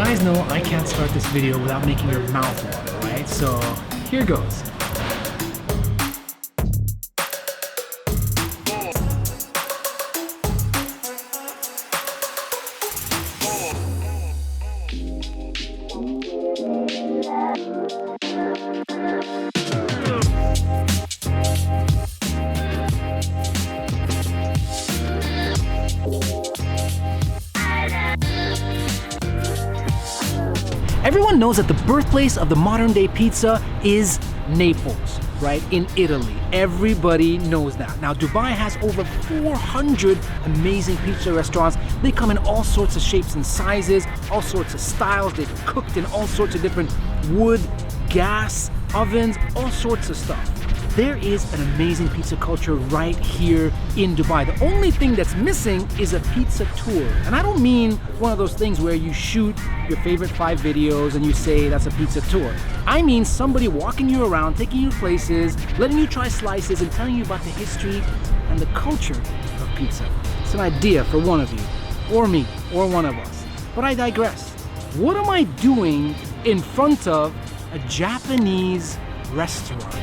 guys know I can't start this video without making your mouth water, right? So here goes. Everyone knows that the birthplace of the modern day pizza is Naples, right? In Italy. Everybody knows that. Now, Dubai has over 400 amazing pizza restaurants. They come in all sorts of shapes and sizes, all sorts of styles. They've cooked in all sorts of different wood, gas, ovens, all sorts of stuff. There is an amazing pizza culture right here in Dubai. The only thing that's missing is a pizza tour. And I don't mean one of those things where you shoot your favorite 5 videos and you say that's a pizza tour. I mean somebody walking you around, taking you places, letting you try slices and telling you about the history and the culture of pizza. It's an idea for one of you, or me, or one of us. But I digress. What am I doing in front of a Japanese restaurant?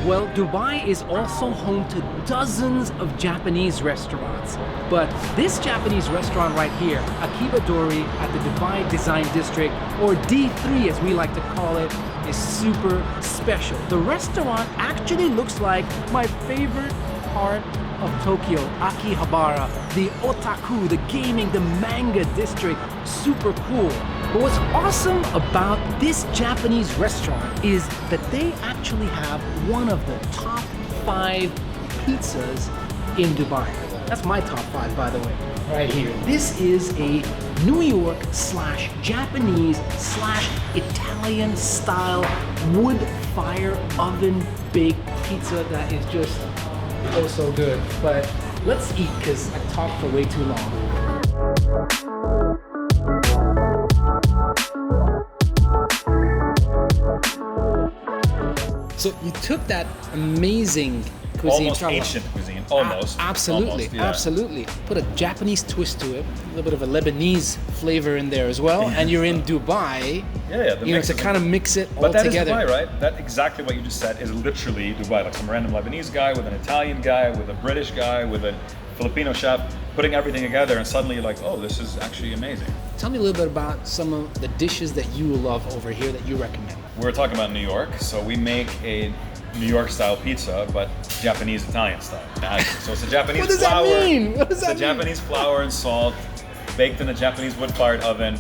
Well, Dubai is also home to dozens of Japanese restaurants. But this Japanese restaurant right here, Akiba Dori at the Dubai Design District, or D3 as we like to call it, is super special. The restaurant actually looks like my favorite part of Tokyo, Akihabara, the otaku, the gaming, the manga district. Super cool. But what's awesome about this Japanese restaurant is that they actually have one of the top 5 pizzas in Dubai. That's my top 5, by the way, right here. This is a New York / Japanese / Italian style wood fire oven baked pizza that is just oh so good. But let's eat because I talked for way too long. So you took that amazing cuisine, almost ancient cuisine, almost. Absolutely, almost, yeah. Absolutely. Put a Japanese twist to it, a little bit of a Lebanese flavor in there as well, and you're in Dubai. Yeah. You know, to kind of mix it all but that together. Is Dubai, right? That exactly what you just said is literally Dubai. Like some random Lebanese guy with an Italian guy, with a British guy, with a Filipino chef, putting everything together, and suddenly you're like, oh, this is actually amazing. Tell me a little bit about some of the dishes that you love over here that you recommend. We're talking about New York, so we make a New York style pizza, but Japanese Italian style. So it's a Japanese What does flour. that mean? What does that mean? It's a Japanese flour and salt, baked in a Japanese wood-fired oven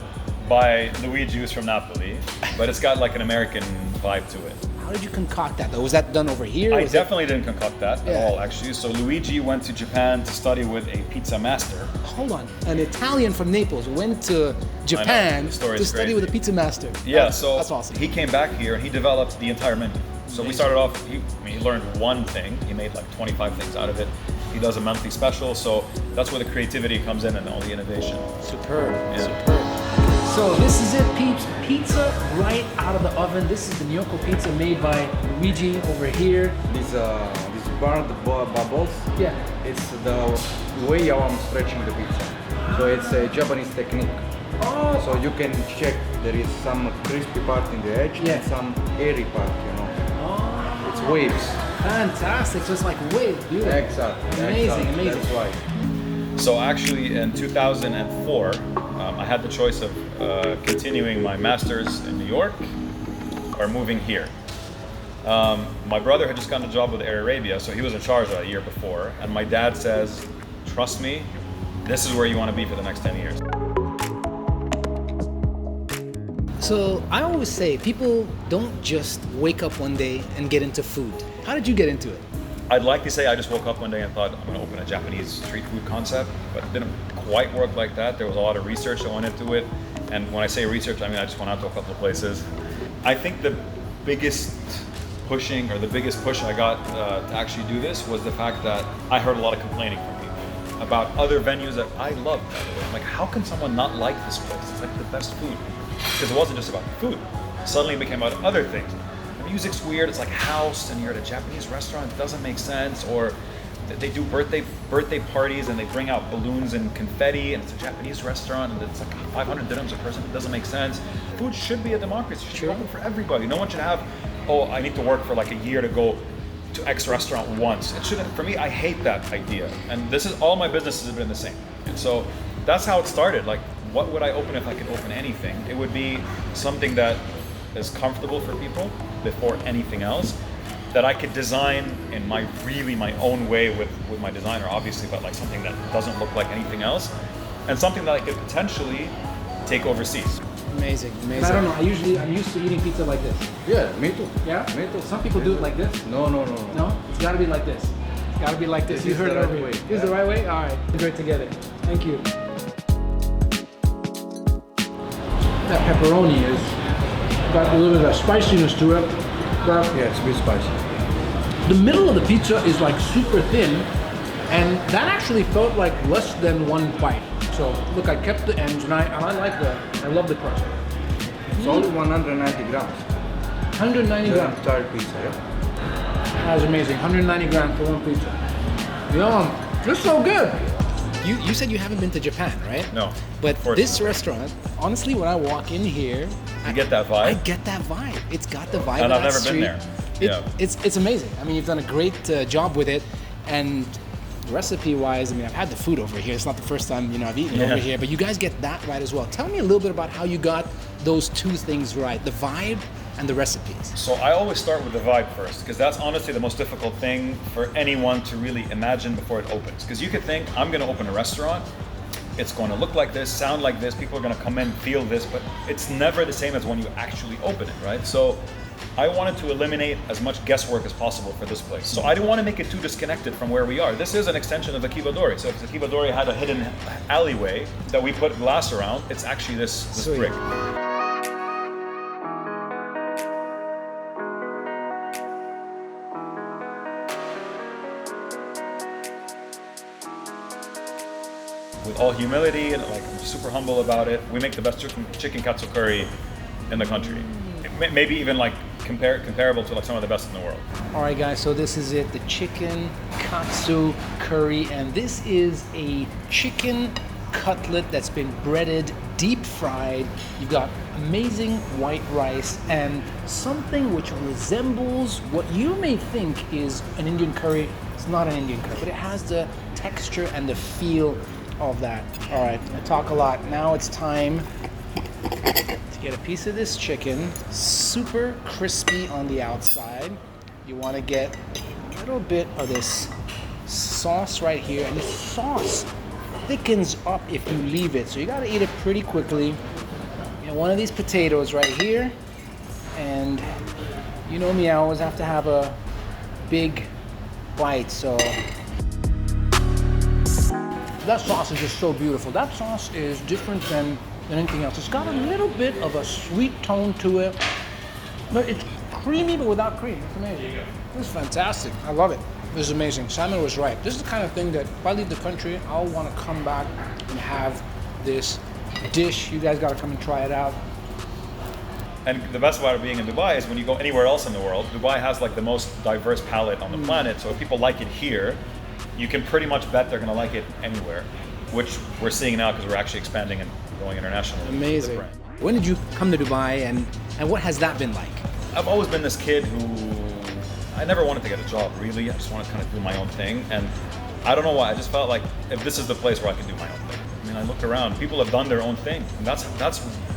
by Luigi's from Napoli, but it's got like an American vibe to it. How did you concoct that though? Was that done over here? I definitely didn't concoct that at all, actually. So Luigi went to Japan to study with a pizza master. Hold on, an Italian from Naples went to Japan to study crazy. with a pizza master. Yeah, so that's awesome. He came back here and he developed the entire menu. So we started off, he learned one thing, he made like 25 things out of it. He does a monthly special, so that's where the creativity comes in and all the innovation. Superb, yeah. Superb. So this is it, peeps. Pizza right out of the oven. This is the gnocco pizza made by Luigi over here. These burnt bubbles, yeah, it's the way I'm stretching the pizza. So it's a Japanese technique. Oh. So you can check there is some crispy part in the edge and some airy part, you know. Oh. It's waves. Fantastic. So it's like waves, beautiful. Exactly. Amazing, amazing. That's why. So actually in 2004, I had the choice of continuing my master's in New York or moving here. My brother had just gotten a job with Air Arabia, so he was in charge a year before. And my dad says, trust me, this is where you want to be for the next 10 years. So I always say people don't just wake up one day and get into food. How did you get into it? I'd like to say I just woke up one day and thought I'm going to open a Japanese street food concept, but it didn't quite work like that. There was a lot of research that went into it. And when I say research, I mean I just went out to a couple of places. I think the biggest push I got to actually do this was the fact that I heard a lot of complaining from people about other venues that I loved. I'm like, how can someone not like this place? It's like the best food. Because it wasn't just about the food. Suddenly it became about other things. Have music's weird, it's like house, and you're at a Japanese restaurant, it doesn't make sense. Or they do birthday parties and they bring out balloons and confetti, and it's a Japanese restaurant and it's like 500 dirhams a person. It doesn't make sense. Food should be a democracy. It should be open for everybody. No one should have, oh, I need to work for like a year to go to X restaurant once. It shouldn't. For me, I hate that idea. And this is all my businesses have been the same. And so that's how it started. Like, what would I open if I could open anything? It would be something that is comfortable for people before anything else, that I could design in my own way with my designer, obviously, but like something that doesn't look like anything else, and something that I could potentially take overseas. Amazing, amazing. I don't know, I'm used to eating pizza like this. Yeah, me too. Yeah? Me too. Some people do it like this. No. No? It's gotta be like this. It's gotta be like this. You heard it over here. This is the right way? All right, enjoy it together. Thank you. That pepperoni is got a little bit of spiciness to it. But Yeah, it's a bit spicy. the middle of the pizza is like super thin, and that actually felt like less than one bite. So look, I kept the ends, and I love the crust. It's only 190 grams. 190 The grams. entire pizza, yeah? That was amazing. 190 grams for one pizza. Yum. This is so good. You said you haven't been to Japan, right? No. But this restaurant, honestly, when I walk in here, You get that vibe? I get that vibe. It's got the vibe And of I've that never street. been there. It's amazing. I mean, you've done a great job with it, and recipe-wise, I mean, I've had the food over here. It's not the first time I've eaten over here, but you guys get that right as well. Tell me a little bit about how you got those two things right: the vibe and the recipes. So I always start with the vibe first, because that's honestly the most difficult thing for anyone to really imagine before it opens. Because you could think, I'm going to open a restaurant, it's going to look like this, sound like this, people are going to come in, feel this, but it's never the same as when you actually open it, right? So I wanted to eliminate as much guesswork as possible for this place. So I didn't want to make it too disconnected from where we are. This is an extension of Akiba Dori. So if Akiba Dori had a hidden alleyway that we put glass around, it's actually this Sweet. brick. With all humility, and like I'm super humble about it, we make the best chicken katsu curry in the country. Maybe even like comparable to like some of the best in the world. All right, guys, so this is it, the chicken katsu curry, and this is a chicken cutlet that's been breaded, deep fried. You've got amazing white rice and something which resembles what you may think is an Indian curry. It's not an Indian curry, but it has the texture and the feel of that. All right, I talk a lot. Now it's time to get a piece of this chicken, super crispy on the outside. You want to get a little bit of this sauce right here, and the sauce thickens up if you leave it, so you got to eat it pretty quickly. One of these potatoes right here, and you know me, I always have to have a big bite, so that sauce is just so beautiful. That sauce is different than anything else. It's got a little bit of a sweet tone to it, but it's creamy but without cream. It's amazing. This is fantastic. I love it. This is amazing. Simon was right. This is the kind of thing that if I leave the country, I'll want to come back and have this dish. You guys got to come and try it out. And the best part of being in Dubai is when you go anywhere else in the world, Dubai has like the most diverse palate on the planet. So if people like it here, you can pretty much bet they're going to like it anywhere, which we're seeing now because we're actually expanding and going international. Amazing. When did you come to Dubai, and what has that been like? I've always been this kid who, I never wanted to get a job, really. I just wanted to kind of do my own thing. And I don't know why, I just felt like if this is the place where I can do my own thing. I mean, I looked around, people have done their own thing. And that's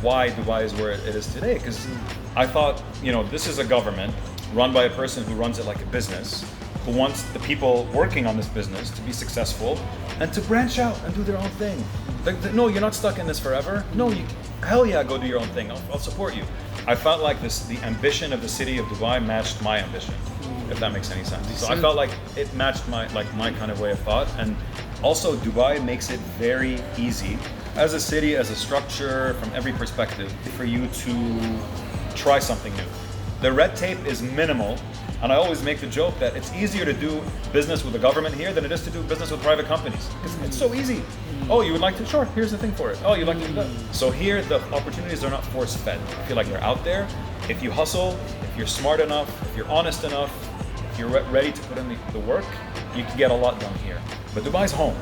why Dubai is where it is today. Because I thought, this is a government run by a person who runs it like a business, who wants the people working on this business to be successful and to branch out and do their own thing. No, you're not stuck in this forever. No, hell yeah, go do your own thing. I'll support you. I felt like the ambition of the city of Dubai matched my ambition, if that makes any sense. So I felt like it matched my kind of way of thought. And also Dubai makes it very easy as a city, as a structure, from every perspective, for you to try something new. The red tape is minimal, and I always make the joke that it's easier to do business with the government here than it is to do business with private companies. It's so easy. Oh, you would like to? Sure, here's the thing for it. Oh, you'd like to do that? So here, the opportunities are not force-fed. I feel like they're out there. If you hustle, if if you're smart enough, if you're honest enough, if you're ready to put in the work, you can get a lot done here. But Dubai's home.